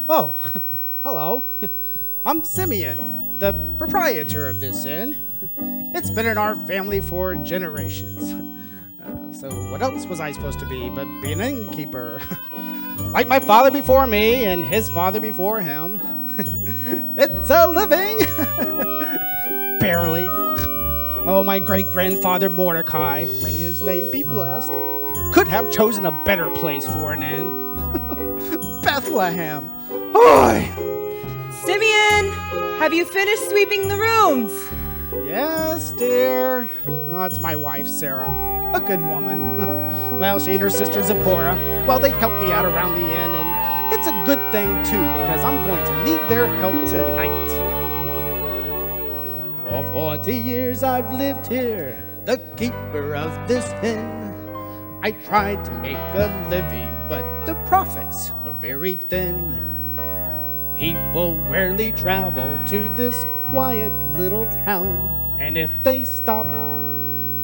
Oh, hello. I'm Simeon, the proprietor of this inn. It's been in our family for generations. So what else was I supposed to be but be an innkeeper? Like my father before me and his father before him. It's a living. Barely. Oh, my great-grandfather Mordecai, may his name be blessed, could have chosen a better place for an inn. Bethlehem. Oy! Simeon, have you finished sweeping the rooms? Yes, dear. Oh, it's my wife, Sarah. A good woman. Well, she and her sister Zipporah, well, they helped me out around the inn, and it's a good thing, too, because I'm going to need their help tonight. For 40 years I've lived here, the keeper of this inn. I tried to make a living, but the profits are very thin. People rarely travel to this quiet little town, and if they stop,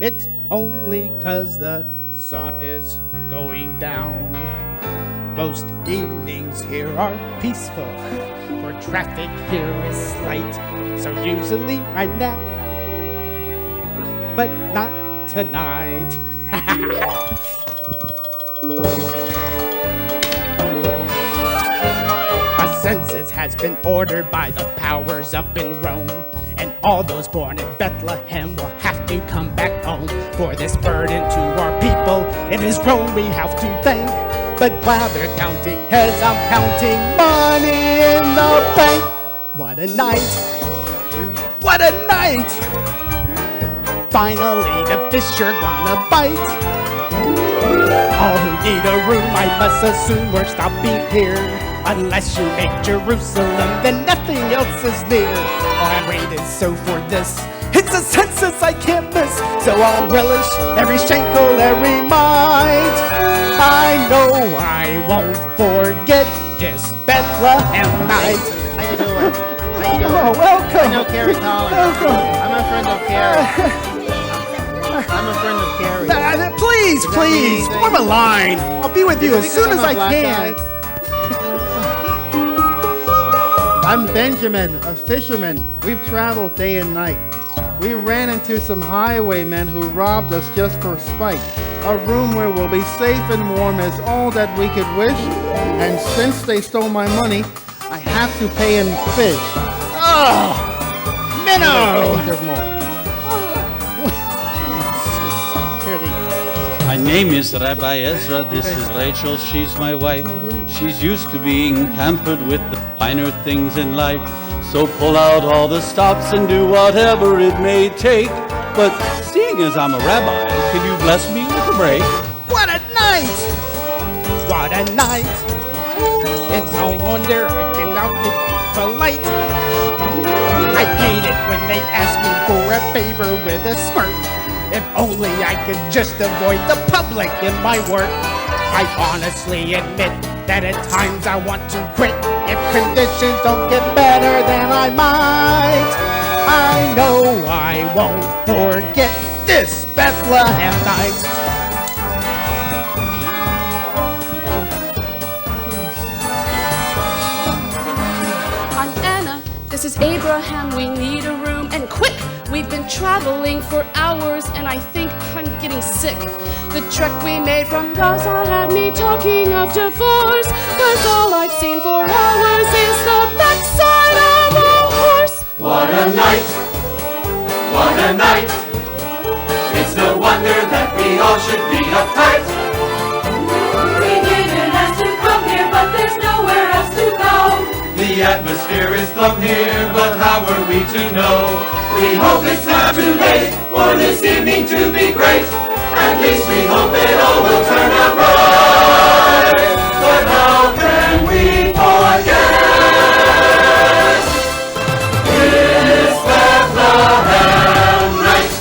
it's only 'cause the sun is going down. Most evenings here are peaceful, for traffic here is slight, so usually I nap, but not tonight. A census has been ordered by the powers up in Rome, and all those born in Bethlehem will have to come back home. For this burden to our people, it is Rome we have to thank. But while they're counting heads, I'm counting money in the bank. What a night! What a night! Finally, the fish are gonna bite. All who need a room, I must assume we're stopping here. Unless you make Jerusalem, then nothing else is near. Oh, I waited so for this. It's a census I can't miss. So I'll relish every shekel, every mite. I know I won't forget this Bethlehem night. How you doing? How you doing? Oh, welcome. I know Carrie Collins. Welcome. I'm a friend of Carrie. I'm a friend of Carrie. Please, please, form a line. I'll be with you as soon as I can. I'm Benjamin, a fisherman. We've traveled day and night. We ran into some highwaymen who robbed us just for spite. A room where we'll be safe and warm is all that we could wish. And since they stole my money, I have to pay in fish. Oh, minnow! There's more. My name is Rabbi Ezra. This is Rachel. She's my wife. She's used to being hampered with the finer things in life. So pull out all the stops and do whatever it may take. But seeing as I'm a rabbi, can you bless me with a break? What a night! What a night! It's no wonder I came out to be polite. I hate it when they ask me for a favor with a smirk. If only I could just avoid the public in my work. I honestly admit that at times I want to quit. If conditions don't get better, then I might. I know I won't forget this Bethlehem night. I'm Anna, this is Abraham, we need a room, and quick! We've been traveling for hours and I think I'm getting sick. The trek we made from Gaza had me talking of divorce, 'cause all I've seen for hours is the backside of a horse. What a night! What a night! It's no wonder that we all should be uptight. We didn't ask to come here, but there's nowhere else to go. The atmosphere is plumb here, but how are we to know? We hope it's not too late for this evening to be great. At least we hope it all will turn out right. But how can we forget this Bethlehem night?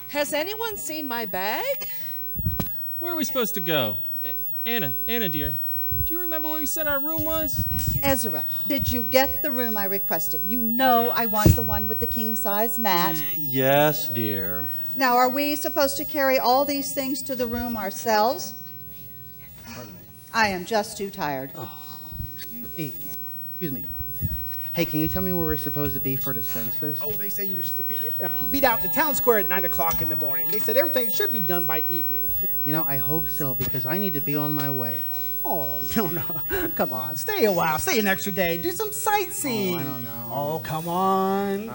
Has anyone seen my bag? Where are we supposed to go? Anna, dear, do you remember where you said our room was? Ezra, did you get the room I requested? You know I want the one with the king-size mat. Yes, dear. Now, are we supposed to carry all these things to the room ourselves? I am just too tired. Hey, excuse me. Hey, can you tell me where we're supposed to be for the census? Oh, they say you're to be out in the town square at 9 o'clock in the morning. They said everything should be done by evening. You know, I hope so, because I need to be on my way. Oh, no. Come on. Stay a while. Stay an extra day. Do some sightseeing. Oh, I don't know. Oh, come on.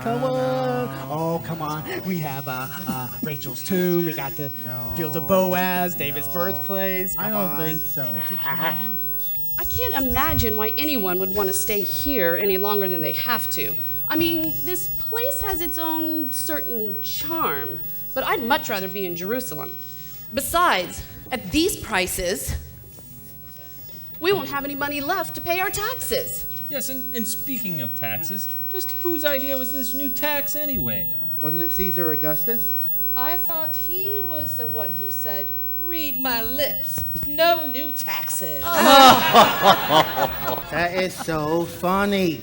Oh, come on. We have Rachel's tomb. We got the Field of Boaz, David's birthplace. I don't think so. I can't imagine why anyone would want to stay here any longer than they have to. I mean, this place has its own certain charm, but I'd much rather be in Jerusalem. Besides, at these prices, we won't have any money left to pay our taxes. Yes, and speaking of taxes, just whose idea was this new tax anyway? Wasn't it Caesar Augustus? I thought he was the one who said, "Read my lips, no new taxes." That is so funny.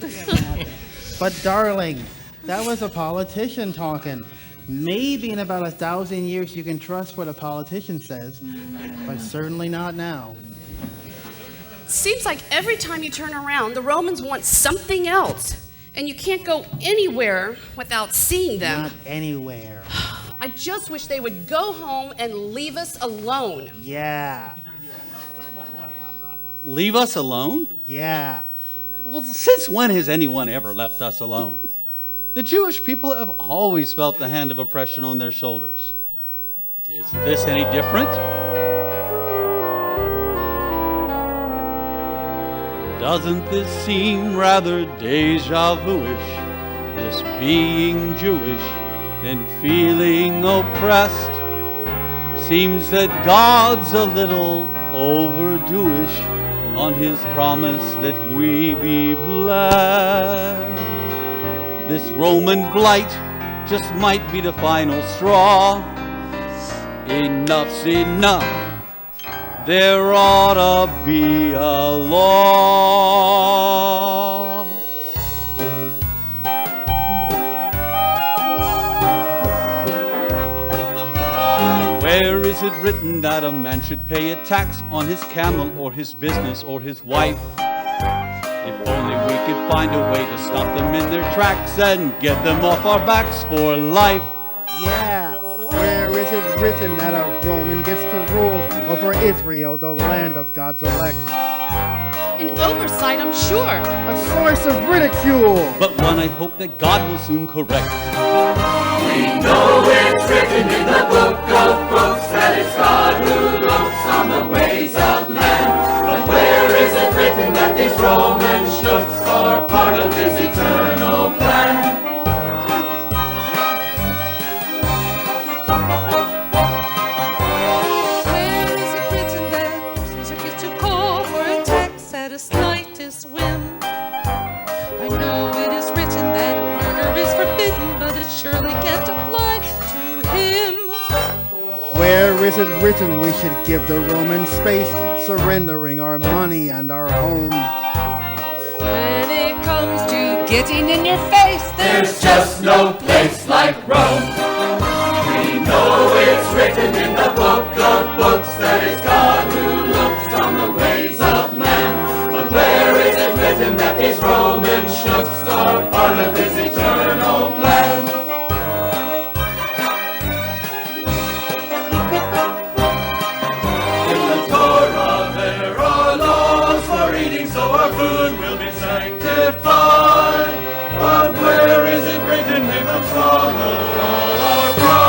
But darling, that was a politician talking. Maybe in about 1,000 years you can trust what a politician says, but certainly not now. Seems like every time you turn around, the Romans want something else, and you can't go anywhere without seeing them. Not anywhere. I just wish they would go home and leave us alone. Yeah. Leave us alone? Yeah. Well, since when has anyone ever left us alone? The Jewish people have always felt the hand of oppression on their shoulders. Is this any different? Doesn't this seem rather deja vu-ish, this being Jewish and feeling oppressed? Seems that God's a little overdo-ish on his promise that we be blessed. This Roman blight just might be the final straw. Enough's enough. There ought to be a law. Where is it written that a man should pay a tax on his camel or his business or his wife? If only we could find a way to stop them in their tracks and get them off our backs for life. Yeah. Where is it written that a Roman gets to rule over Israel, the land of God's elect? An oversight, I'm sure. A source of ridicule. But one I hope that God will soon correct. We know it's written in the book of books that it's God who looks on the ways of men. But where is it written that these Roman schnooks are part of his eternal plan? Where is it written that Caesar gets to call for a tax at his slightest whim? I know it is written that murder is forbidden, but it surely can't apply to him. Where is it written we should give the Romans space, surrendering our money and our home? When it comes to getting in your face, There's just no place like Rome. We know it's written in the book of books that it's God who looks on the ways of men. But where is it written that these Roman schnooks are part of his eternal plan? In the Torah there are laws for eating, so our food will be sanctified. But where is it written in the song of all our pride?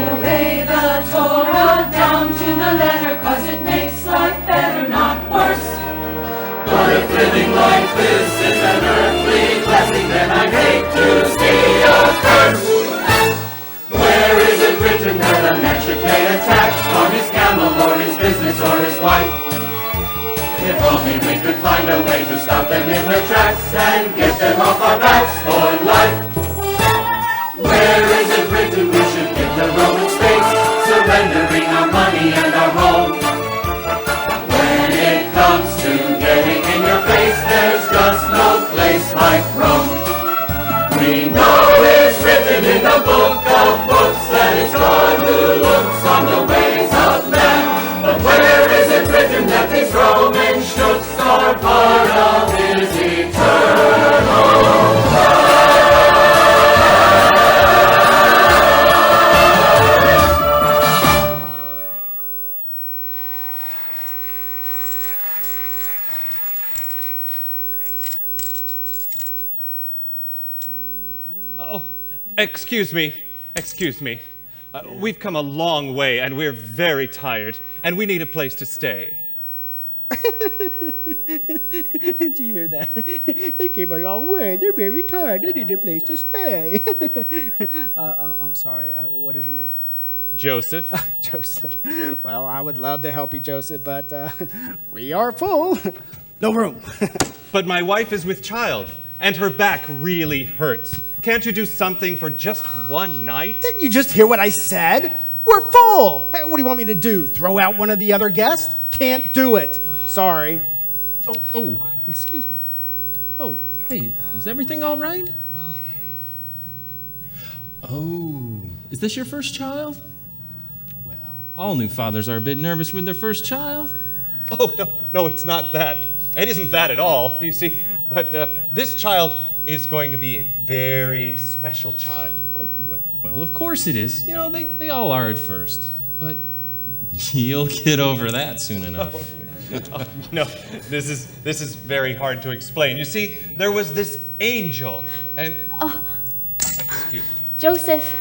Obey the Torah down to the letter, 'cause it makes life better, not worse. But if living like this is an earthly blessing, then I'd hate to see a curse. Where is it written that a man should pay a tax on his camel or his business or his wife? If only we could find a way to stop them in their tracks and get them off our backs for life. Where We know it's written in the book of books that it's God who looks on the ways of man. But where is it written that these Roman shooks are part of his eternal Oh, excuse me. We've come a long way, and we're very tired, and we need a place to stay. Did you hear that? They came a long way. They're very tired. They need a place to stay. I'm sorry. What is your name? Joseph? Joseph. Well, I would love to help you, Joseph, but we are full. No room. But my wife is with child, and her back really hurts. Can't you do something for just one night? Didn't you just hear what I said? We're full. Hey, what do you want me to do? Throw out one of the other guests? Can't do it. Sorry. Oh, excuse me. Oh, hey, is everything all right? Well. Oh, is this your first child? Well, all new fathers are a bit nervous with their first child. Oh, no, it's not that. It isn't that at all, you see. But this child is going to be a very special child. Oh, well, of course it is. You know, they all are at first. But you'll get over that soon enough. No, this is very hard to explain. You see, there was this angel, and... Oh. Excuse me. Joseph,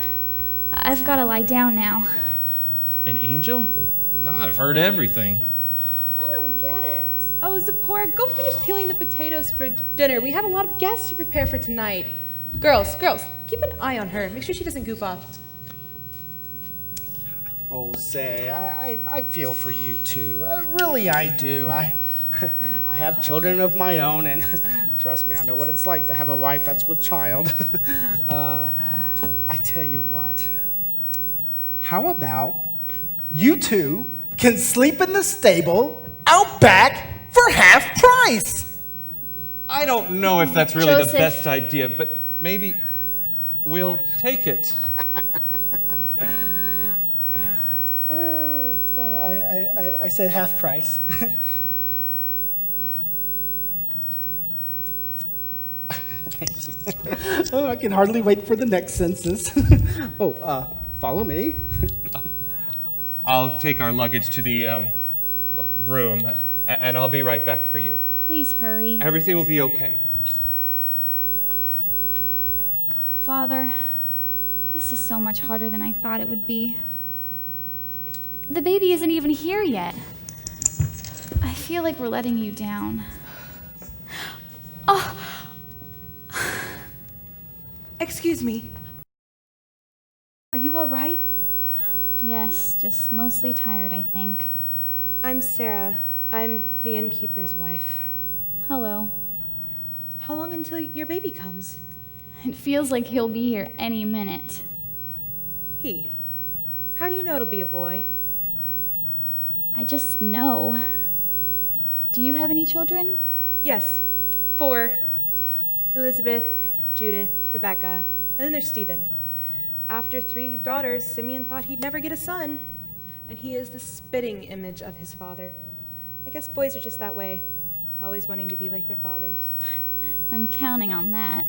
I've got to lie down now. An angel? No, I've heard everything. I don't get it. Oh, Zipporah, go finish peeling the potatoes for dinner. We have a lot of guests to prepare for tonight. Girls, keep an eye on her. Make sure she doesn't goof off. Oh, say, I feel for you too. Really, I do. I have children of my own, and trust me, I know what it's like to have a wife that's with child. I tell you what, how about you two can sleep in the stable out back for half price? I don't know if that's really Joseph. the best idea, but maybe we'll take it. I said half price. Oh, I can hardly wait for the next census. Follow me. I'll take our luggage to the room, and I'll be right back for you. Please hurry. Everything will be okay. Father, this is so much harder than I thought it would be. The baby isn't even here yet. I feel like we're letting you down. Oh! Excuse me. Are you all right? Yes, just mostly tired, I think. I'm Sarah. I'm the innkeeper's wife. Hello. How long until your baby comes? It feels like he'll be here any minute. He. How do you know it'll be a boy? I just know. Do you have any children? Yes. 4. Elizabeth, Judith, Rebecca, and then there's Stephen. After 3 daughters, Simeon thought he'd never get a son, and he is the spitting image of his father. I guess boys are just that way, always wanting to be like their fathers. I'm counting on that.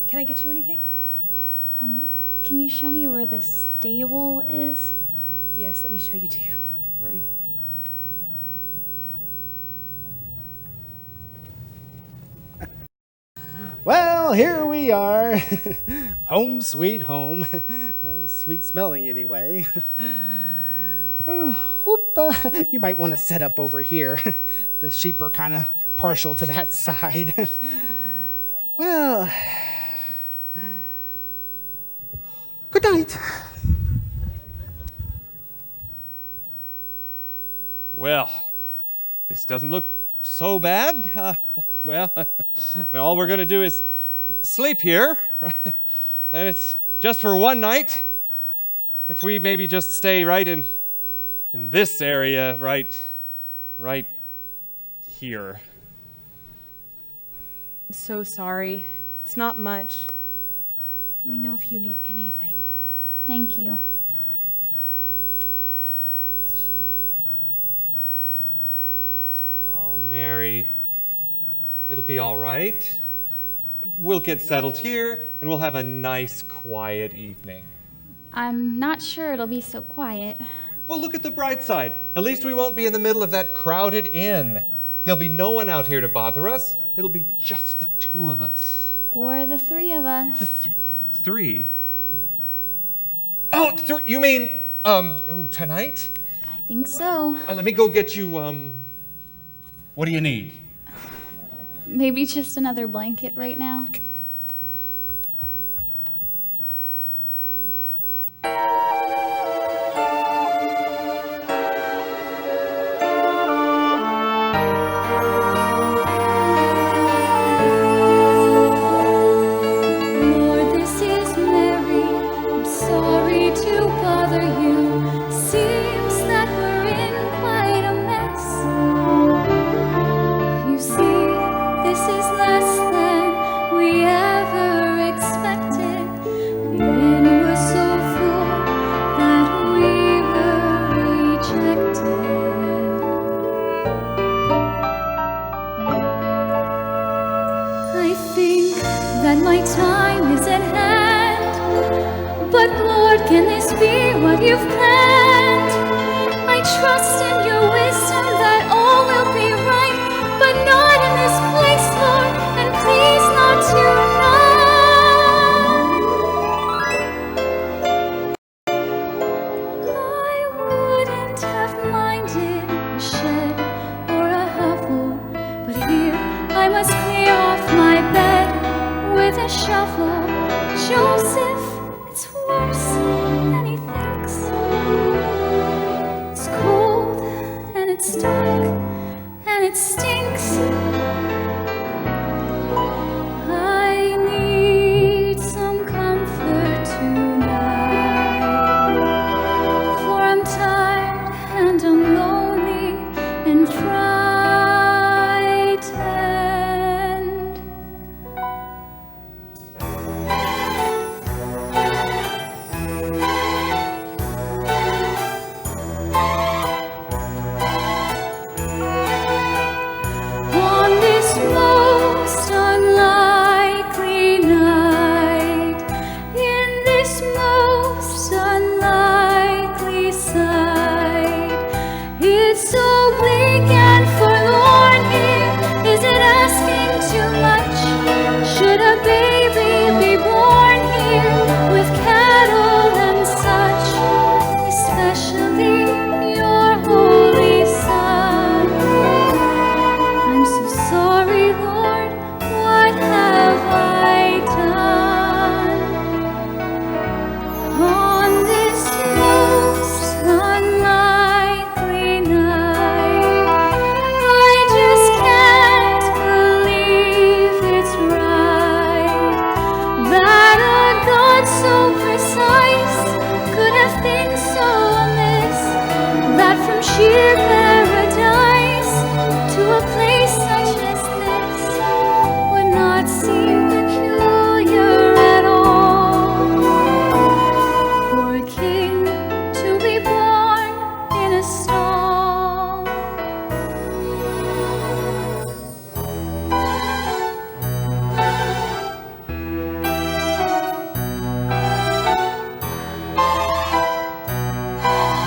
Can I get you anything? Can you show me where the stable is? Yes, let me show you to your room. Well, here we are. Home sweet home. Well, sweet smelling anyway. You might want to set up over here. The sheep are kind of partial to that side. Well, good night. Well, this doesn't look so bad. All we're going to do is sleep here, right? And it's just for one night. If we maybe just stay right in this area, right here. so sorry. It's not much. Let me know if you need anything. Thank you. Oh, Mary, it'll be all right. We'll get settled here, and we'll have a nice, quiet evening. I'm not sure it'll be so quiet. Well, look at the bright side. At least we won't be in the middle of that crowded inn. There'll be no one out here to bother us. It'll be just the two of us. Or the three of us. Three? Oh, you mean, tonight? I think so. Let me go get you, what do you need? Maybe just another blanket right now. Okay. Lord, this is Mary. I'm sorry to bother you. Seems that we're in quite a mess. You see, this is less than we ever expected. The inn was so full that we were rejected. I think that my time is at hand, but Lord, can this be what you've planned? I trust in your wisdom that all will be right, but not in this place, Lord, and please not tonight. I wouldn't have minded a shed or a hovel, but here I must clear off my bed with a shovel. Joseph, it's worse than he thinks. It's cold and it's dark and it stinks. I need some comfort tonight, for I'm tired and I'm lonely and frightened. On this most unlikely night, in this most unlikely sight, it's so bleak and forlorn here. Is it asking too much? Should a baby be born here with cattle and such, especially your holy son? I'm so sorry, Lord, what have I done? On this most unlikely night, I just can't believe it's right that a God so precise could have things so amiss, that from sheer paradise to a place such as this would not seem peculiar at all, for a king to be born in a stall.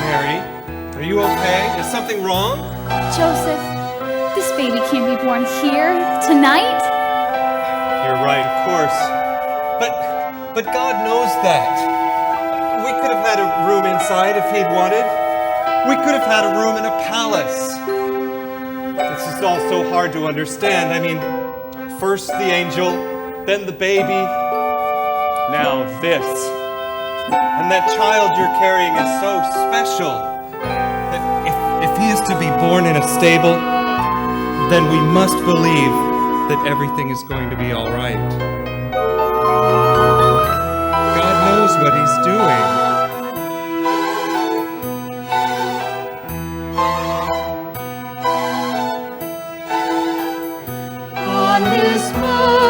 Mary, are you okay? Is something wrong? Joseph, this baby can't be born here tonight. You're right, of course. But God knows that. We could have had a room inside if he'd wanted. We could have had a room in a palace. This is all so hard to understand. I mean, first the angel, then the baby, now this. And that child you're carrying is so special that if he is to be born in a stable, then we must believe that everything is going to be all right. God knows what he's doing. On this most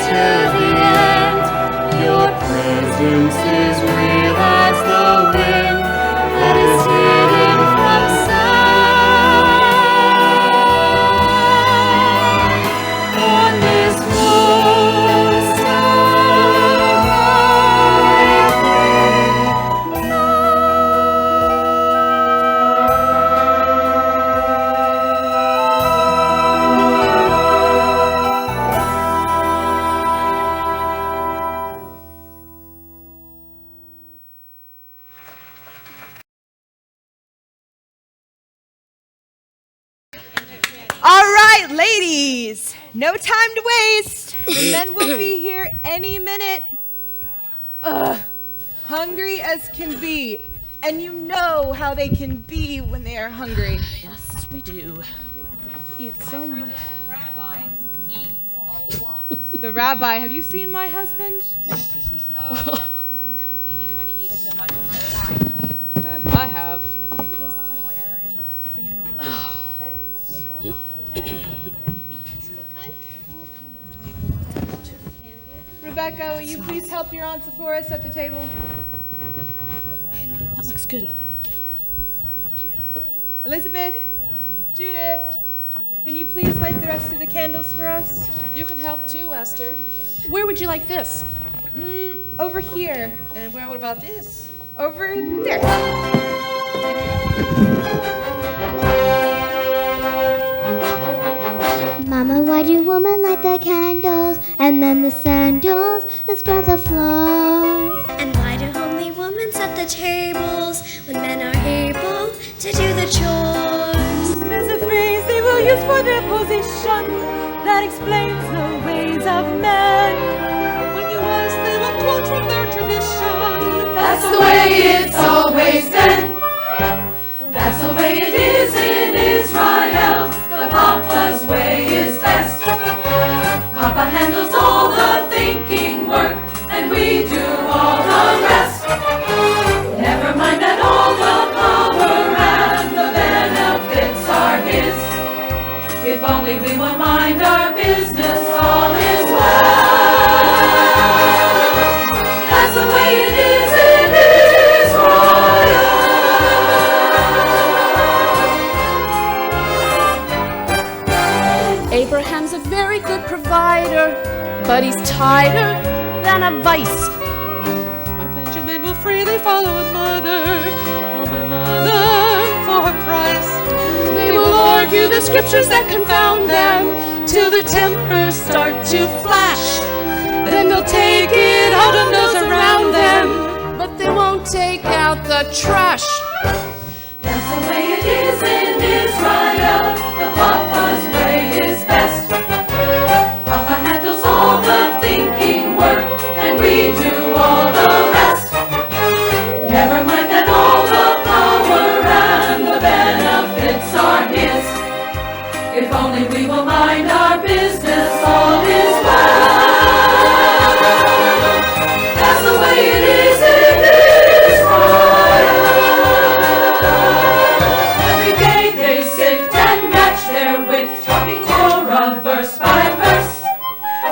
till the end. Your presence is real as the wind that is hidden from sight. On this most All right, ladies, no time to waste. The men will be here any minute. Hungry as can be. And you know how they can be when they are hungry. Yes, we do. Eat so much. The rabbi, have you seen my husband? I have. Rebecca, will you please help your Aunt Sephora set the table? That looks good. Elizabeth, Judith, can you please light the rest of the candles for us? You can help too, Esther. Where would you like this? Over here. And what about this? Over there. Mama, why do women light the candles and then the sandals that scrub the floors? And why do only women set the tables when men are able to do the chores? There's a phrase they will use for their position that explains the ways of men. When you ask, they will quote from their tradition. That's the way it's always been. That's the way it is in Israel. The Papa's way is best. Papa handles all the thinking work, and we do all the rest. Never mind that all the power and the benefits are his. If only we would mind our business, all is well. That's the way it is in Israel. Abraham's a very good provider, but he's tighter than a vice. But Benjamin will freely follow a mother, or my mother for Christ. They will argue the scriptures that confound them till the tempers start to flash. Then they'll take it out on those around them, but they won't take out the trash. That's the way it is in Israel. The Papa's way is best. Papa handles all the thinking work, and we do all the rest. Never mind that all the power and the benefits are his. If only we will mind our business, all is well. That's the way it is in Israel. Every day they sit and match their wits, talking Torah verse by verse.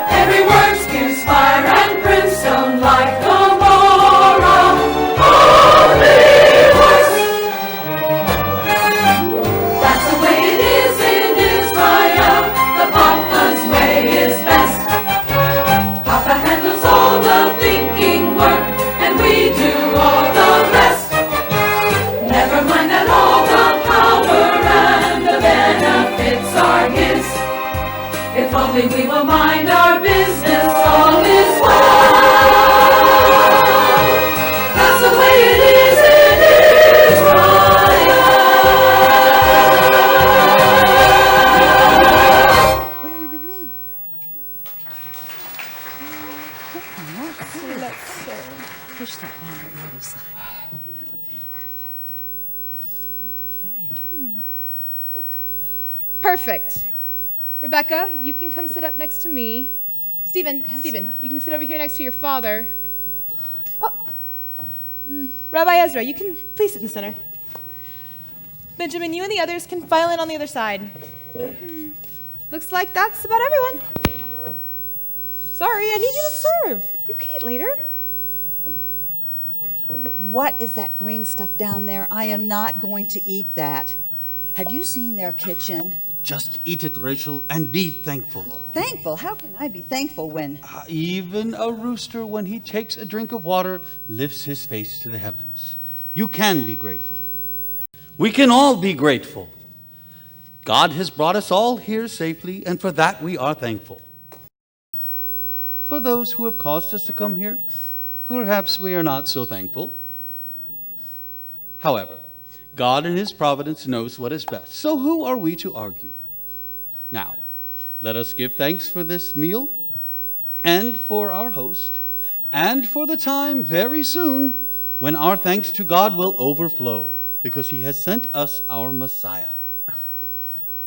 Every word spews fire and brimstone like Gomorrah, only worse. That's the way it is in Israel. The Papa's way is best. Papa handles all the thinking work, and we do all the rest. Never mind that all the power and the benefits are his. If only we will mind our business, all is well. That's the way it is in Israel. Push that on the other side. Perfect. Perfect. Rebecca, you can come sit up next to me. Stephen, you can sit over here next to your father. Oh. Rabbi Ezra, you can please sit in the center. Benjamin, you and the others can file in on the other side. Looks like that's about everyone. Sorry, I need you to serve. You can eat later. What is that green stuff down there? I am not going to eat that. Have you seen their kitchen? Just eat it, Rachel, and be thankful. Thankful? How can I be thankful when... Even a rooster, when he takes a drink of water, lifts his face to the heavens. You can be grateful. We can all be grateful. God has brought us all here safely, and for that we are thankful. For those who have caused us to come here, perhaps we are not so thankful. However, God in His providence knows what is best. So who are we to argue? Now, let us give thanks for this meal, and for our host, and for the time very soon when our thanks to God will overflow, because He has sent us our Messiah.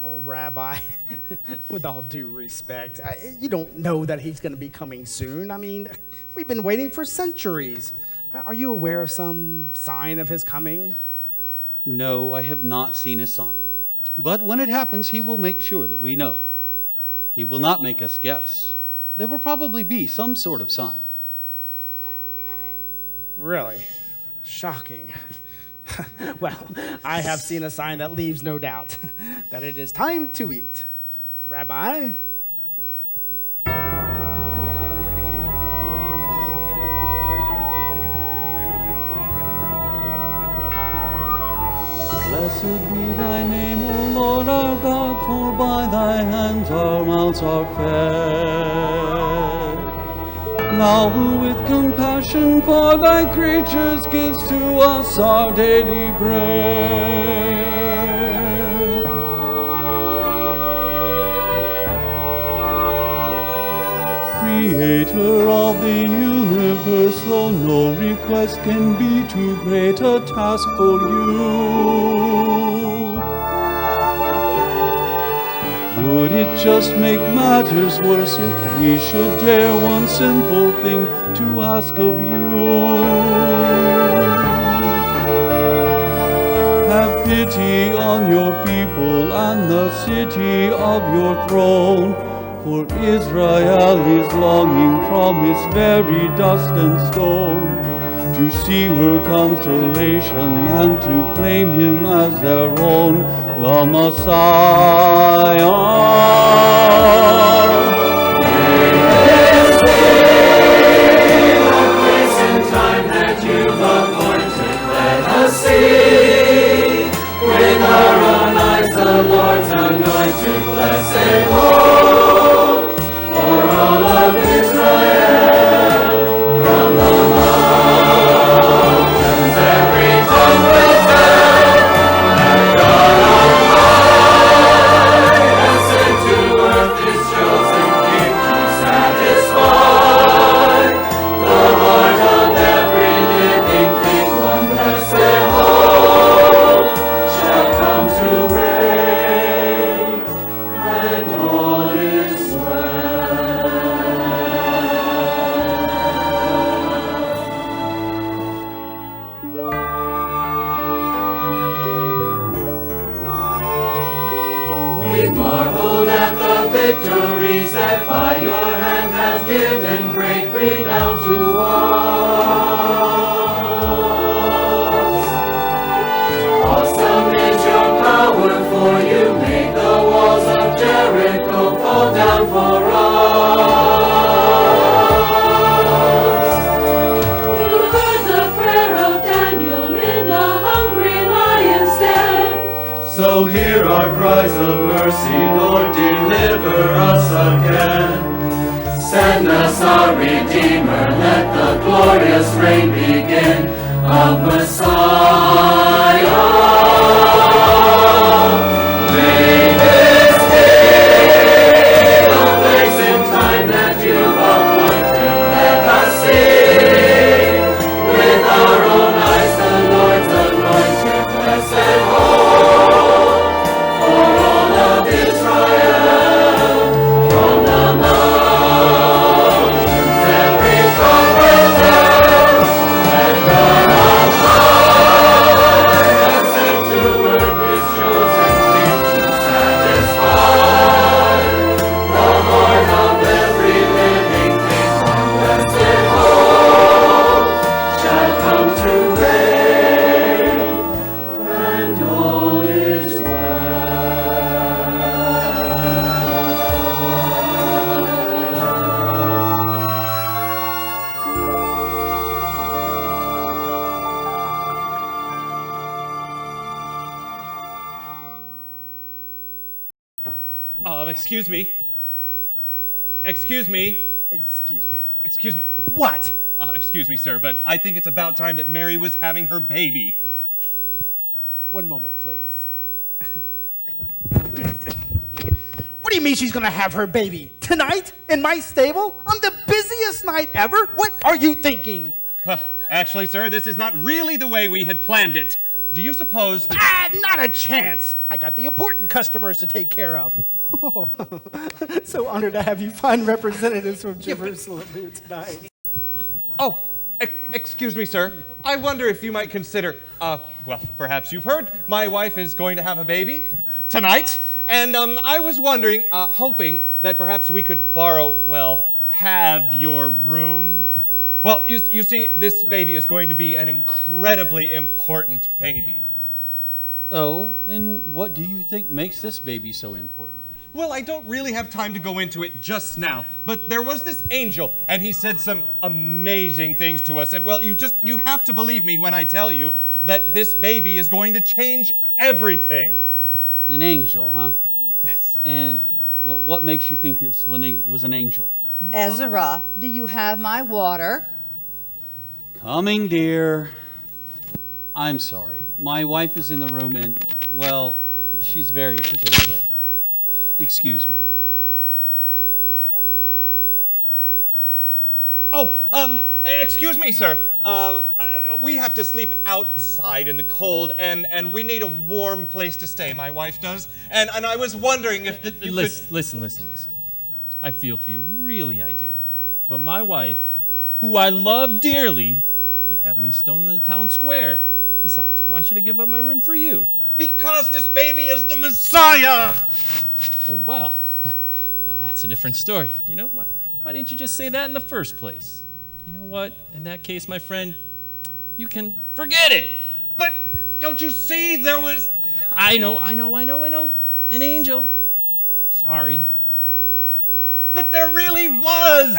Oh, Rabbi, with all due respect, you don't know that he's going to be coming soon. I mean, we've been waiting for centuries. Are you aware of some sign of his coming? No, I have not seen a sign. But when it happens, He will make sure that we know. He will not make us guess. There will probably be some sort of sign. Really? Shocking. Well, I have seen a sign that leaves no doubt that it is time to eat. Rabbi? Blessed be thy name, O Lord our God, for by thy hands our mouths are fed. Thou who with compassion for thy creatures gives to us our daily bread. Creator of the universe, though no request can be too great a task for you. Would it just make matters worse if we should dare one simple thing to ask of you? Have pity on your people and the city of your throne, for Israel is longing from its very dust and stone to see her consolation and to claim Him as their own, the Messiah. May this be the place and time that you've appointed. Let us see with our own eyes the Lord's anointed blessed hope for all of Israel. From the mountains every tongue will tell that God on high has sent to earth His chosen King to satisfy the heart of every living thing. One blessed hope shall come to reign, and all is We marveled at the victories that by your hand has given great renown to us. Awesome is your power, for you made the walls of Jericho fall down for us. You heard the prayer of Daniel in the hungry lion's den. So hear our cries of mercy, Lord, deliver us again. Send us our Redeemer, let the glorious reign begin of Messiah. May this be the place and time that you've appointed. Let us see with our own eyes the Lord's anointed blessed hope for all of Israel. From the mountains every tongue will tell that God on high Excuse me. Excuse me. Excuse me. Excuse me. What? Excuse me, sir, but I think it's about time that Mary was having her baby. One moment, please. What do you mean she's gonna have her baby? Tonight? In my stable? On the busiest night ever? What are you thinking? Well, actually, sir, this is not really the way we had planned it. Do you suppose that... Not a chance. I got the important customers to take care of. Oh, so honored to have you fine representatives from Jerusalem here tonight. Oh, excuse me, sir. I wonder if you might consider, well, perhaps you've heard, my wife is going to have a baby tonight. And I was wondering, hoping that perhaps we could borrow, well, have your room. Well, you see, this baby is going to be an incredibly important baby. Oh, and what do you think makes this baby so important? Well, I don't really have time to go into it just now, but there was this angel, and he said some amazing things to us. And, well, you have to believe me when I tell you that this baby is going to change everything. An angel, huh? Yes. And what makes you think this was an angel? Ezra, do you have my water? Coming, dear. I'm sorry. My wife is in the room and, well, she's very particular. Excuse me. Oh, excuse me, sir. We have to sleep outside in the cold, and we need a warm place to stay, my wife does. And I was wondering if you Listen. I feel for you, really I do. But my wife, who I love dearly, would have me stoned in the town square. Besides, why should I give up my room for you? Because this baby is the Messiah! Oh, well, now that's a different story. You know, why didn't you just say that in the first place? You know what? In that case, my friend, you can forget it. But don't you see there was... I know. An angel. Sorry. But there really was!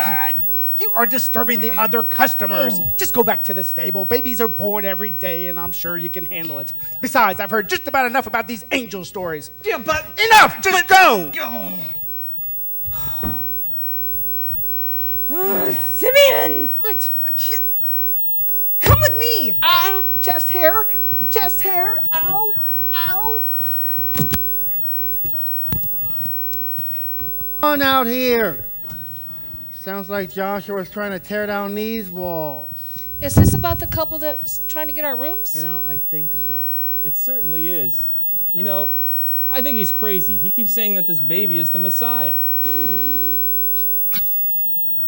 You are disturbing the other customers. Just go back to the stable. Babies are born every day, and I'm sure you can handle it. Besides, I've heard just about enough about these angel stories. Yeah, but... Enough! Just go! Simeon! What? Come with me! Chest hair. Ow. On out here. Sounds like Joshua's trying to tear down these walls. Is this about the couple that's trying to get our rooms? You know, I think so. It certainly is. You know, I think he's crazy. He keeps saying that this baby is the Messiah.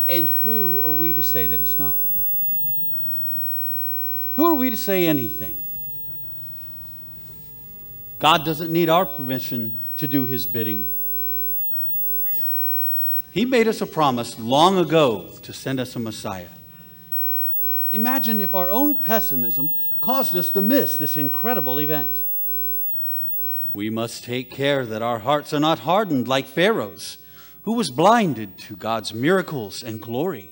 And who are we to say that it's not? Who are we to say anything? God doesn't need our permission to do his bidding. He made us a promise long ago to send us a Messiah. Imagine if our own pessimism caused us to miss this incredible event. We must take care that our hearts are not hardened like Pharaoh's, who was blinded to God's miracles and glory.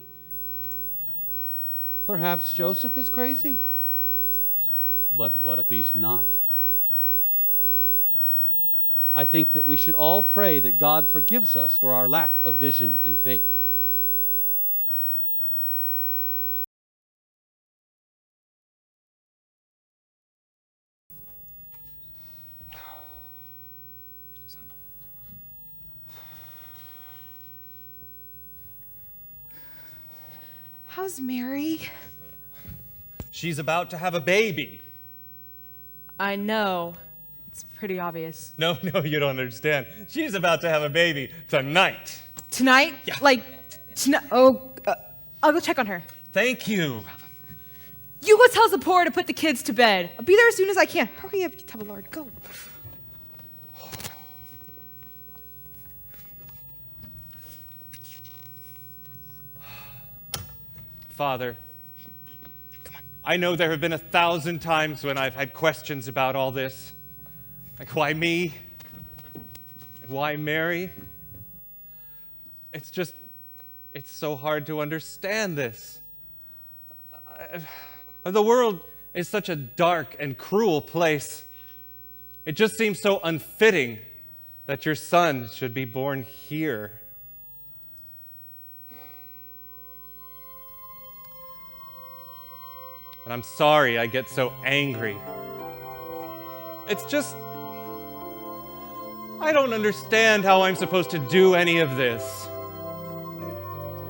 Perhaps Joseph is crazy. But what if he's not? I think that we should all pray that God forgives us for our lack of vision and faith. How's Mary? She's about to have a baby. I know. It's pretty obvious. No, you don't understand. She's about to have a baby tonight. Tonight? Yeah. Like, tonight? Oh, I'll go check on her. Thank you. You go tell Zipporah to put the kids to bed. I'll be there as soon as I can. Hurry up, Tabelard. Go. Father, I know there have been 1,000 times when I've had questions about all this. Like, why me? And why Mary? It's so hard to understand this. The world is such a dark and cruel place. It just seems so unfitting that your son should be born here. And I'm sorry I get so angry. It's just, I don't understand how I'm supposed to do any of this.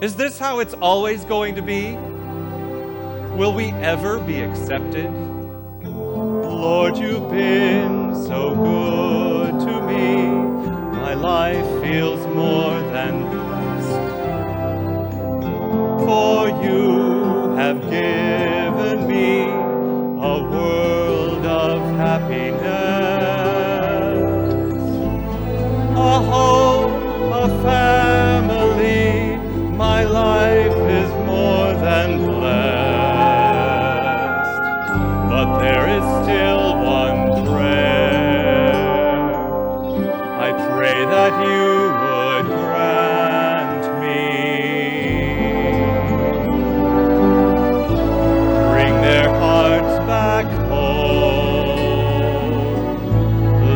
Is this how it's always going to be? Will we ever be accepted? Lord, you've been so good to me. My life feels more than blessed. For you have given me a world of happiness, a home, a family. My life is more than blessed. But there is still one prayer. I pray that you would grant me. Bring their hearts back home.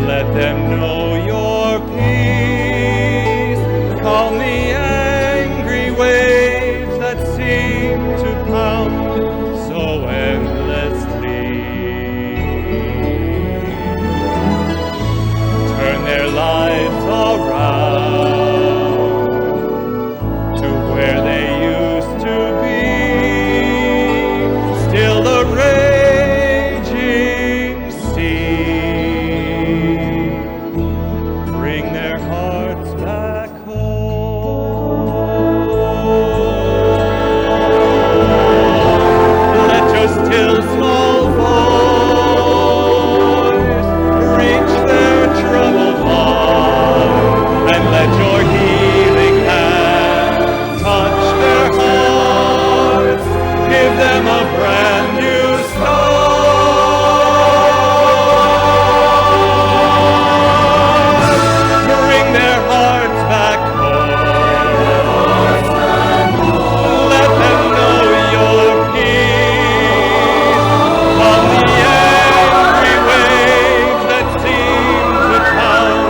Let them know your peace. Calm the angry waves that seem to come so endlessly. Turn their lives around to where they used to be. Still the raging sea. Bring their hearts back home. Let your still small voice reach their troubled heart, and let your healing hand touch their hearts. Give them a brand new start. Bring their hearts back home. Let them know your peace. Calm the angry waves that seem to come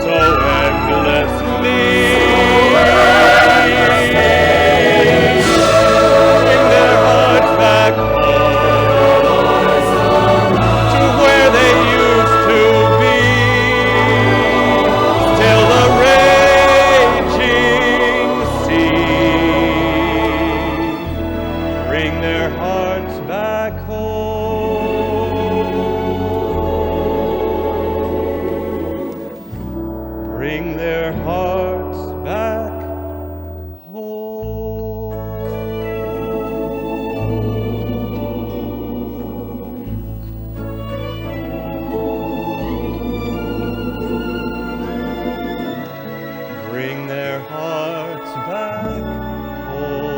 so endlessly. Bring their hearts back home to where they used to be. Still the raging sea. Bring their hearts back home. Bring their hearts back home. Bring their hearts back home.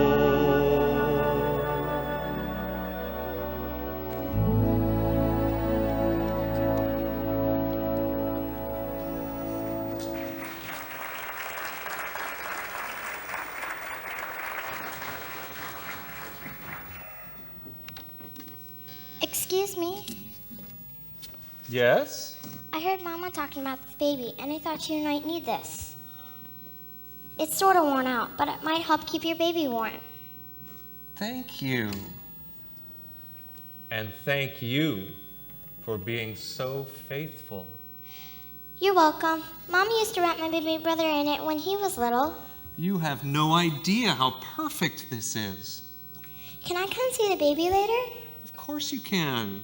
Excuse me. Yes? I heard Mama talking about this baby, and I thought you might need this. It's sort of worn out, but it might help keep your baby warm. Thank you. And thank you for being so faithful. You're welcome. Mom used to wrap my baby brother in it when he was little. You have no idea how perfect this is. Can I come see the baby later? Of course you can.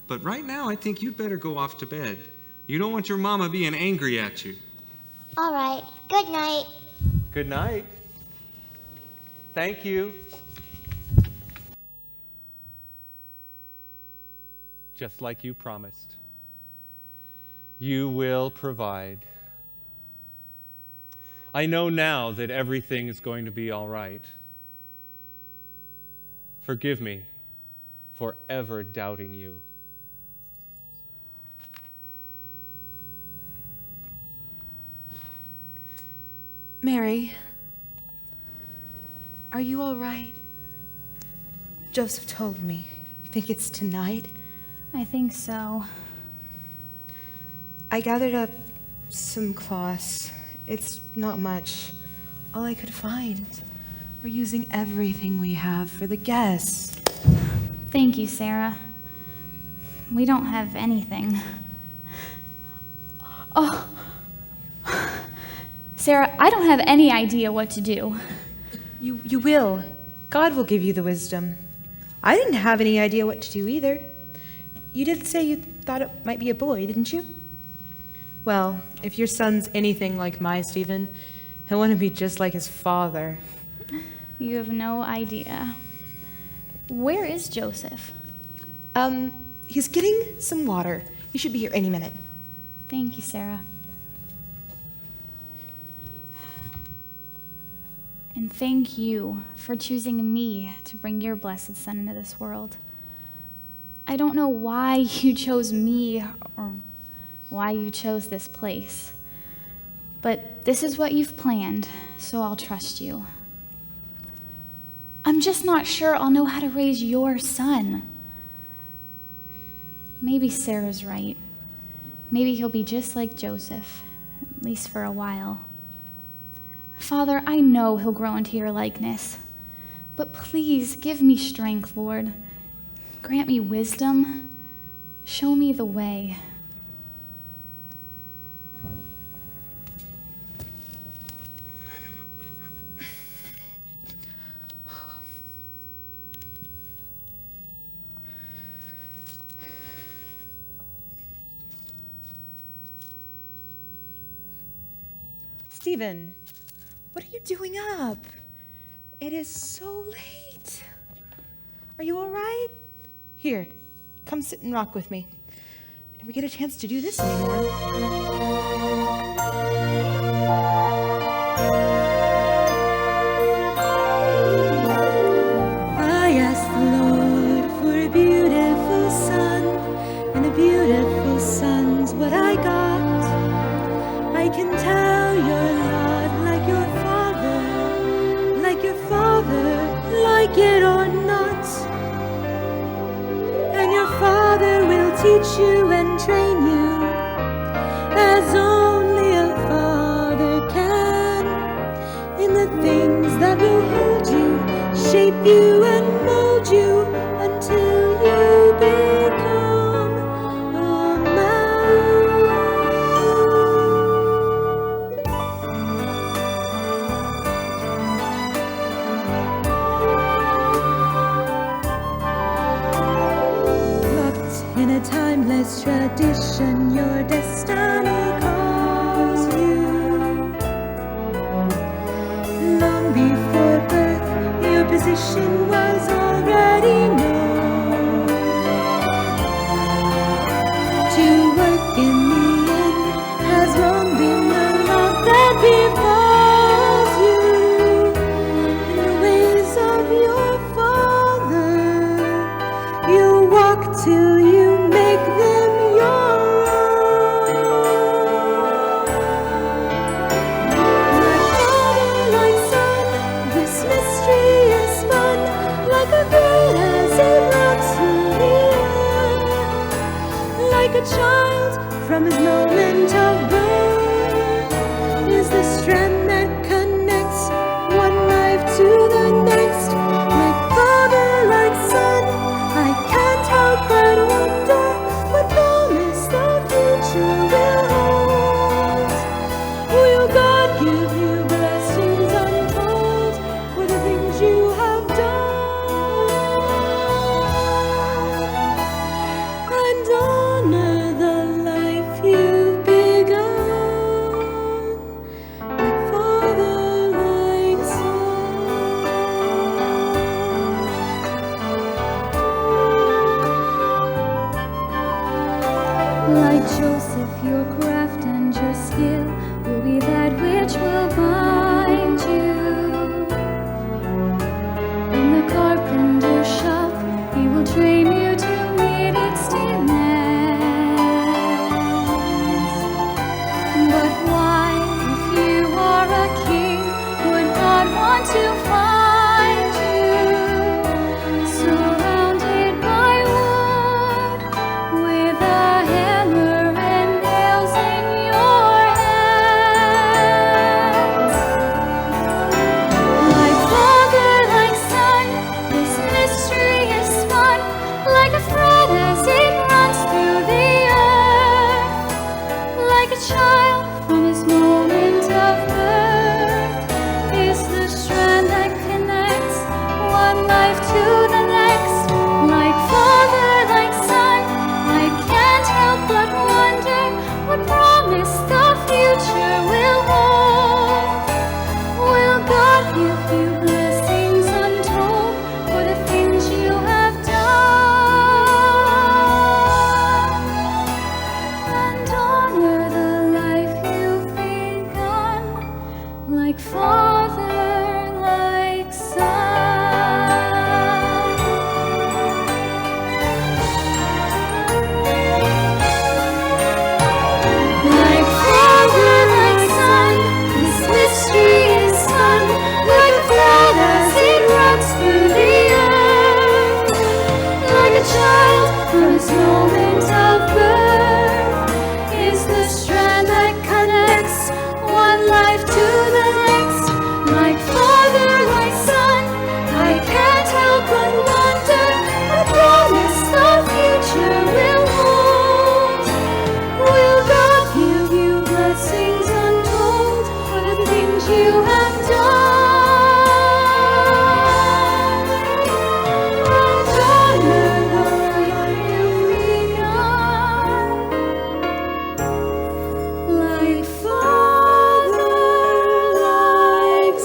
But right now, I think you'd better go off to bed. You don't want your mama being angry at you. All right. Good night. Good night. Thank you. Just like you promised. You will provide. I know now that everything is going to be all right. Forgive me for ever doubting you. Mary, are you all right? Joseph told me. You think it's tonight? I think so. I gathered up Some cloths. It's not much. All I could find. We're using everything we have for the guests. Thank you, Sarah. We don't have anything. Oh, Sarah, I don't have any idea what to do. You will. God will give you the wisdom. I didn't have any idea what to do either. You did say you thought it might be a boy, didn't you? Well, if your son's anything like my Stephen, he'll want to be just like his father. You have no idea. Where is Joseph? He's getting some water. He should be here any minute. Thank you, Sarah. And thank you for choosing me to bring your blessed son into this world. I don't know why you chose me or why you chose this place, but this is what you've planned, so I'll trust you. I'm just not sure I'll know how to raise your son. Maybe Sarah's right. Maybe he'll be just like Joseph, at least for a while. Father, I know he'll grow into your likeness, but please give me strength, Lord. Grant me wisdom. Show me the way. Stephen, what are you doing up? It is so late. Are you all right? Here, come sit and rock with me. I never get a chance to do this anymore. I asked the Lord for a beautiful son, and a beautiful son's what I got. I can tell you're a lot like your father, like it or not. And your father will teach you and train you as only a father can, in the things that will hold you, shape you and mold you until you become a man. Locked in a timeless tradition, your destiny calls you. Long before birth, your position was already known. To work in the end has long been the love that befalls you. In the ways of your father, you walk till you make them your own. Like father, like son, this mystery is fun, like a thread as it wraps through the earth. Like a child from his moment of birth is the strand that connects one life to the next. Like father, like son, I can't help but wonder what promise the future will hold. Will God give you blessings untold for the things you have done, and honor the life you've begun? like Father, like Son. Like Father, like Son, this mystery is done, like a flood as it runs through the earth. Like a child from his moment of birth is the strand that connects one life to the next. Like Father, like Son, I can't help but wonder what promise the future will hold. Will God give you blessings untold for the things you have done? And honor the life you've begun. Like Father, like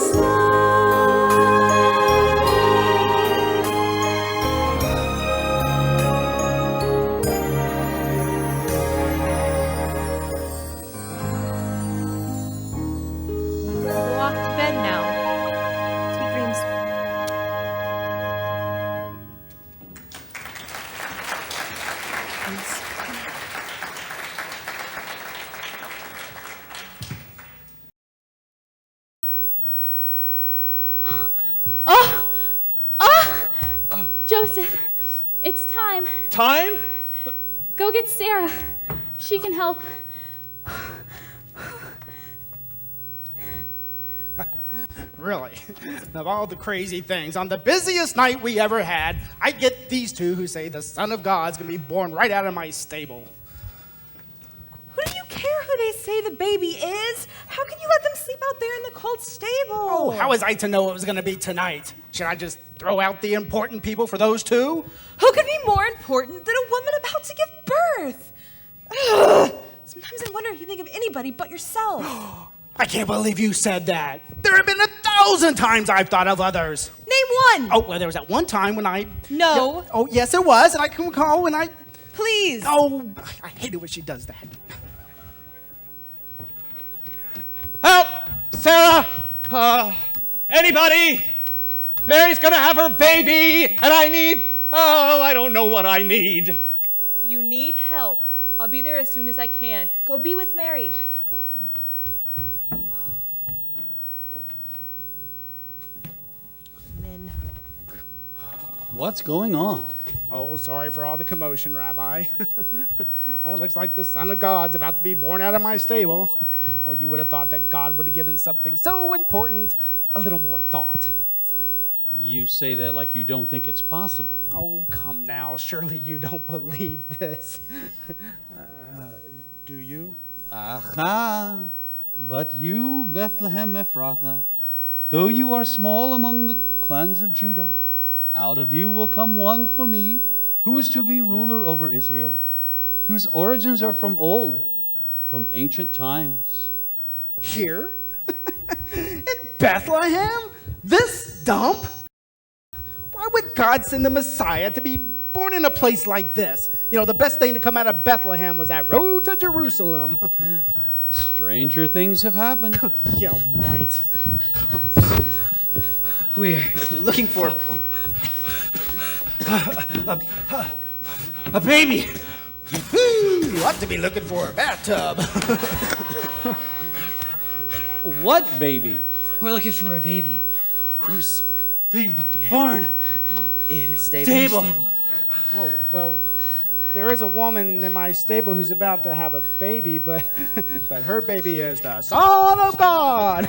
Go off to bed now. Sweet dreams. Joseph, it's time. Time? Go get Sarah. She can help. Really? Of all the crazy things, on the busiest night we ever had, I get these two who say the Son of God's gonna be born right out of my stable. Who do you care who they say the baby is? How can you let them sleep out there in the cold stable? Oh, how was I to know it was gonna be tonight? Should I just throw out the important people for those two? Who could be more important than a woman about to give birth? Ugh. Sometimes I wonder if you think of anybody but yourself. I can't believe you said that. There have been 1,000 times I've thought of others. Name one. Oh, well, there was that one time when I... No. Yeah, oh, yes, it was, and I can recall when I... Please. Oh, I hate it when she does that. Help! Sarah! Anybody? Mary's gonna have her baby, and I need... Oh, I don't know what I need. You need help. I'll be there as soon as I can. Go be with Mary. Go on. Men. What's going on? Oh, sorry for all the commotion, Rabbi. Well, it looks like the Son of God's about to be born out of my stable. Oh, you would have thought that God would have given something so important a little more thought. You say that like you don't think it's possible. Oh, come now. Surely you don't believe this. Do you? Aha! But you, Bethlehem Ephrathah, though you are small among the clans of Judah, out of you will come one for me, who is to be ruler over Israel, whose origins are from old, from ancient times. Here? In Bethlehem? This dump? Why would God send the Messiah to be born in a place like this? You know, the best thing to come out of Bethlehem was that road to Jerusalem. Stranger things have happened. Yeah, right. We're looking for a baby. You ought to be looking for a bathtub. What baby? We're looking for a baby who's being born in a stable. Oh, well, there is a woman in my stable who's about to have a baby, but her baby is the Son of God.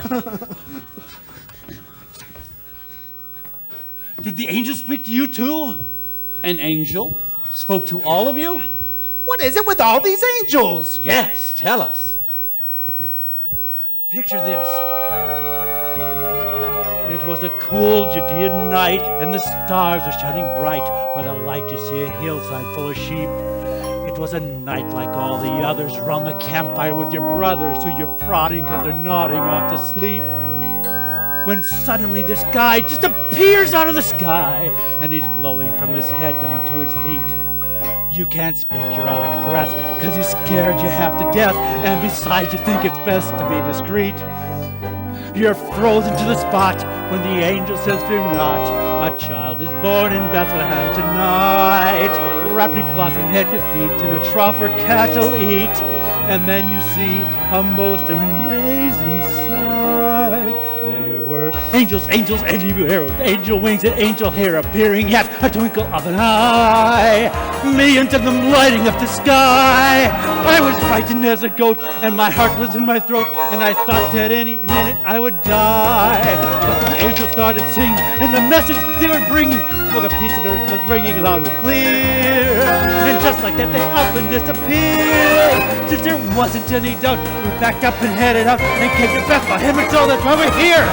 Did the angel speak to you too? An angel spoke to all of you? What is it with all these angels? Yes, tell us. Picture this. It was a cool Judean night, and the stars are shining bright by the light to see a hillside full of sheep. It was a night like all the others around the campfire with your brothers who you're prodding because they're nodding off to sleep. When suddenly this guy just appears out of the sky, and he's glowing from his head down to his feet. You can't speak, you're out of breath, because he's scared you half to death, and besides you think it's best to be discreet. You're frozen to the spot when the angel says fear not. A child is born in Bethlehem tonight, wrapped in cloth from head to feet in a trough where cattle eat. And then you see a most amazing sight. There were angels, angels, and evil arrows, angel wings and angel hair appearing at a twinkle of an eye. Millions of them lighting up the sky. I was frightened as a goat, and my heart was in my throat, and I thought that any minute I would die. But the angels started singing, and the message they were bringing for the peace of earth was ringing loud and clear. And just like that, they up and disappeared. Since there wasn't any doubt, we packed up and headed out and came to Bethlehem, and so that's why we're here.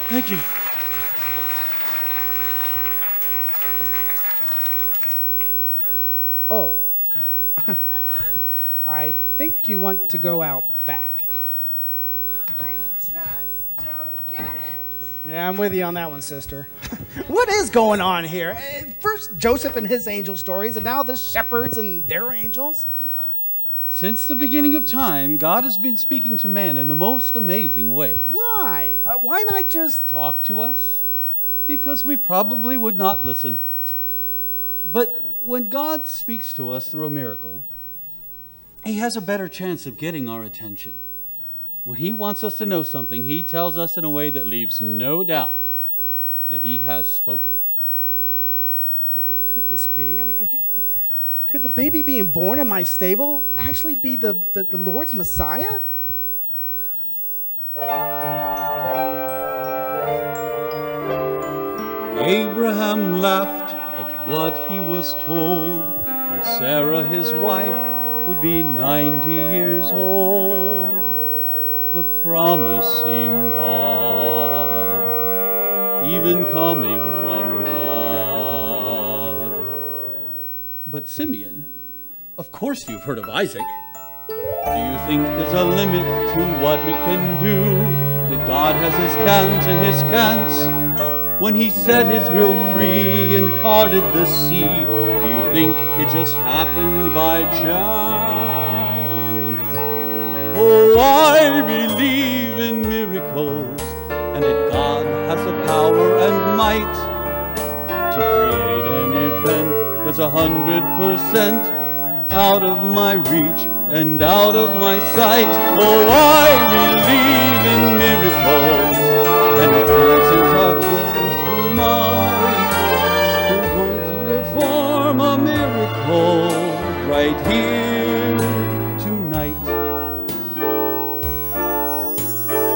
Thank you. Oh. I think you want to go out back. I just don't get it. Yeah, I'm with you on that one, sister. What is going on here? First Joseph and his angel stories, and now the shepherds and their angels? Since the beginning of time, God has been speaking to man in the most amazing ways. Why? Why not just talk to us? Because we probably would not listen. But when God speaks to us through a miracle, he has a better chance of getting our attention. When he wants us to know something, he tells us in a way that leaves no doubt that he has spoken. Could this be? I mean, could the baby being born in my stable actually be the Lord's Messiah? Abraham laughed at what he was told, for Sarah, his wife, would be 90 years old. The promise seemed odd, even coming from God. But Simeon, of course you've heard of Isaac. Do you think there's a limit to what he can do? That God has his cans and his can'ts? When he set Israel free and parted the sea, do you think it just happened by chance? Oh, I believe in miracles, and that God has the power and might to create an event that's 100% out of my reach and out of my sight. Oh, I believe in miracles, and the chances are good mine. We're going to perform a miracle right here tonight.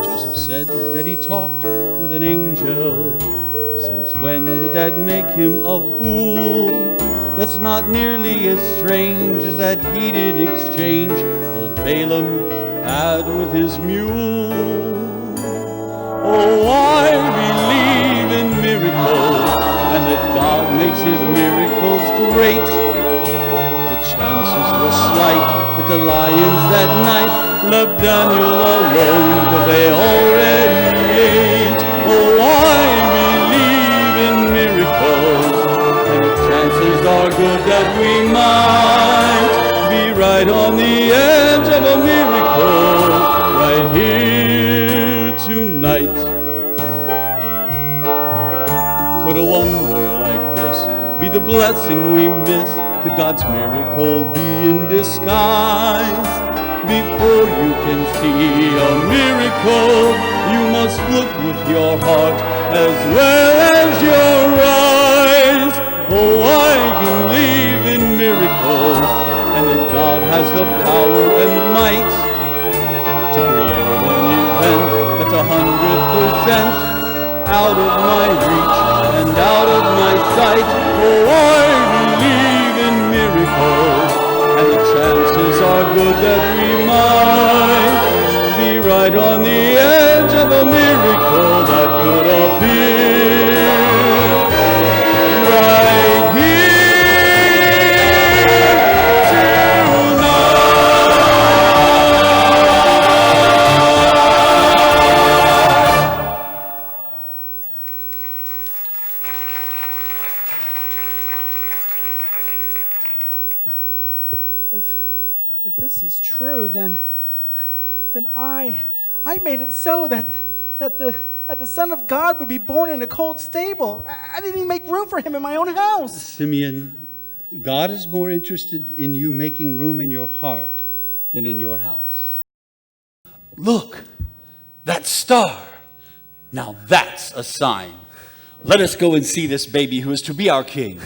Joseph said that he talked with an angel. Since when did that make him a fool? That's not nearly as strange as that heated exchange old Balaam had with his mule. Oh, I believe in miracles, and that God makes his miracles great. The chances were slight that the lions that night left Daniel alone, 'cause they already ate. Oh, I believe in miracles, and the chances are good that we might be right on the edge of a miracle right here tonight. Could a wonder like this be the blessing we miss? Could God's miracle be in disguise? Before you can see a miracle, you must look with your heart as well as your eyes. Oh, I believe in miracles, and that God has the power and might to create an event that's 100% out of my reach and out of my sight. Oh, I believe in miracles, and the chances are good that we might be right on the edge of a miracle that could appear right here If this is true, then then I made it so that the Son of God would be born in a cold stable. I didn't even make room for him in my own house. Simeon, God is more interested in you making room in your heart than in your house. Look, that star. Now that's a sign. Let us go and see this baby who is to be our king.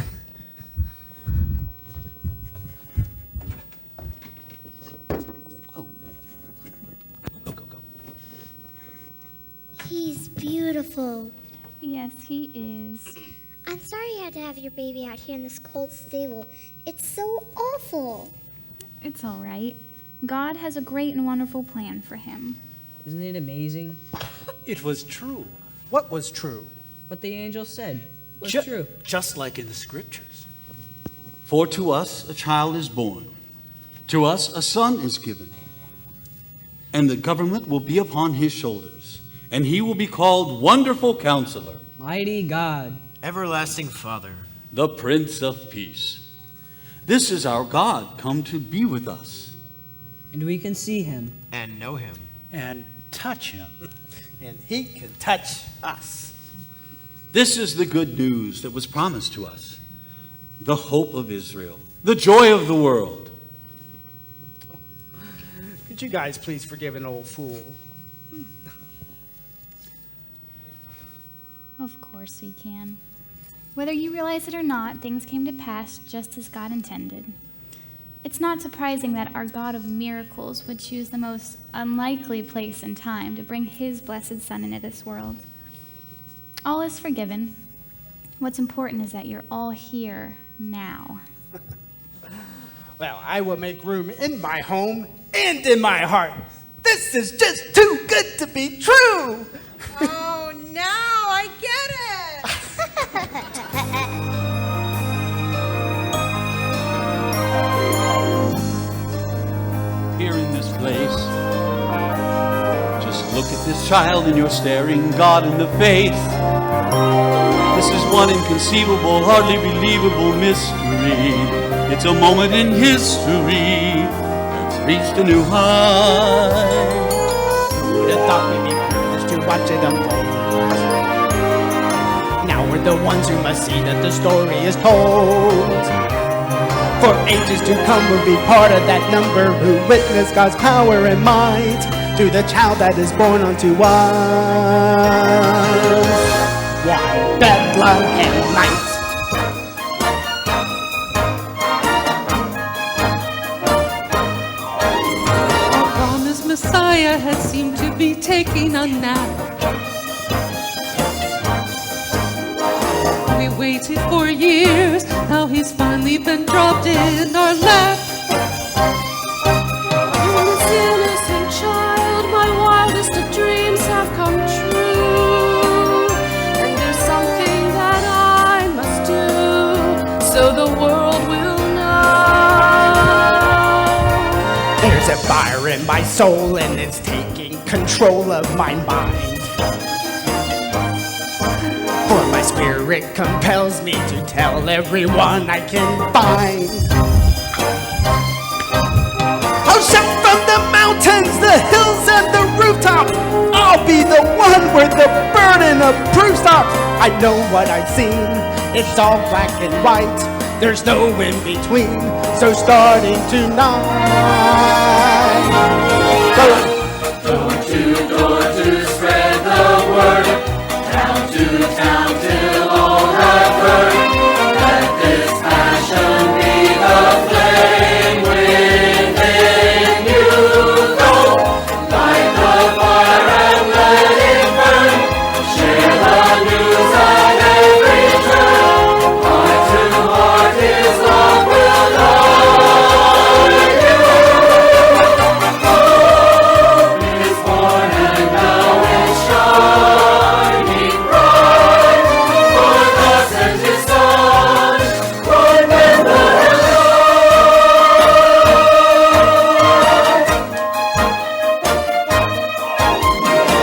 He's beautiful. Yes, he is. I'm sorry you had to have your baby out here in this cold stable. It's so awful. It's all right. God has a great and wonderful plan for him. Isn't it amazing? It was true. What was true? What the angel said was Ju- true. Just like in the scriptures. For to us a child is born, to us a son is given, and the government will be upon his shoulders, and he will be called Wonderful Counselor, Mighty God, Everlasting Father, the Prince of Peace. This is our God come to be with us. and we can see him. and know him. And touch him. And he can touch us. This is the good news that was promised to us, the hope of Israel, the joy of the world. Could you guys please forgive an old fool? Of course we can. Whether you realize it or not, things came to pass just as God intended. It's not surprising that our God of miracles would choose the most unlikely place and time to bring his blessed Son into this world. All is forgiven. What's important is that you're all here now. Well, I will make room in my home and in my heart. This is just too good to be true. Oh, now I get it. Here in this place, just look at this child and you're staring God in the face. This is one inconceivable, hardly believable mystery. It's a moment in history that's reached a new height. Who would have thought we'd be privileged to watch it unfold? Now we're the ones who must see that the story is told. For ages to come we'll be part of that number who witness God's power and might to the child that is born unto us. Why, Bethlehem Night. Our promised Messiah had seemed to be taking a nap. We waited for years, now he's finally been dropped in our lap. This innocent child, my wildest of dreams have come true. And there's something that I must do, so the world will know. There's a fire in my soul and it's taking control of my mind. For my spirit compels me to tell everyone I can find. I'll shout from the mountains, the hills, and the rooftop. I'll be the one where the burden of proof stops. I know what I've seen, it's all black and white. There's no in between, so starting tonight. Door to spread the word, town to town till all have heard. Let this passion be the flame within you. Go, light the fire and let it burn. Share the news at every turn. Heart to heart His love will guide you. Hope is born and now it's shining bright. For God sent His Son, born Bethlehem Night.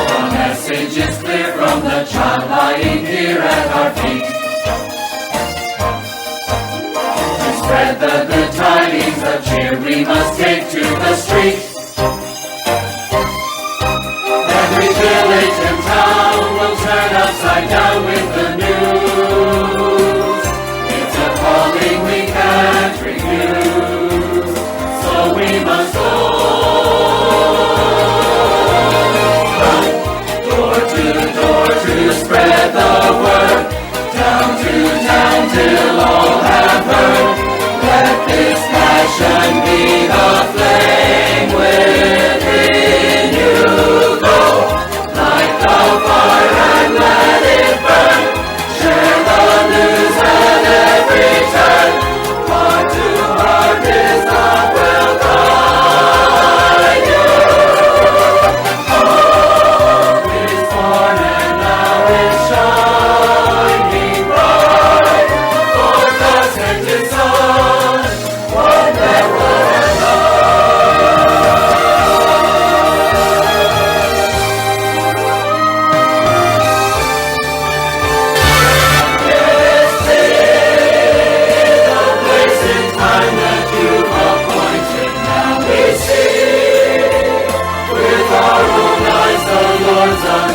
The message is clear from the child lying here at our feet. To spread the good tidings of cheer, we must take to the street. village and town will turn upside down with the news. It's a calling we can't refuse, so we must go. Run door to door to spread the word, town to town till all have heard. Let this passion be the flame within you. Go, light the fire and let it burn. Share the news at every turn. Heart to heart is love will guide you. Hope is born and now is shining bright. For the sent His Son, one that would have with our own eyes the Lord's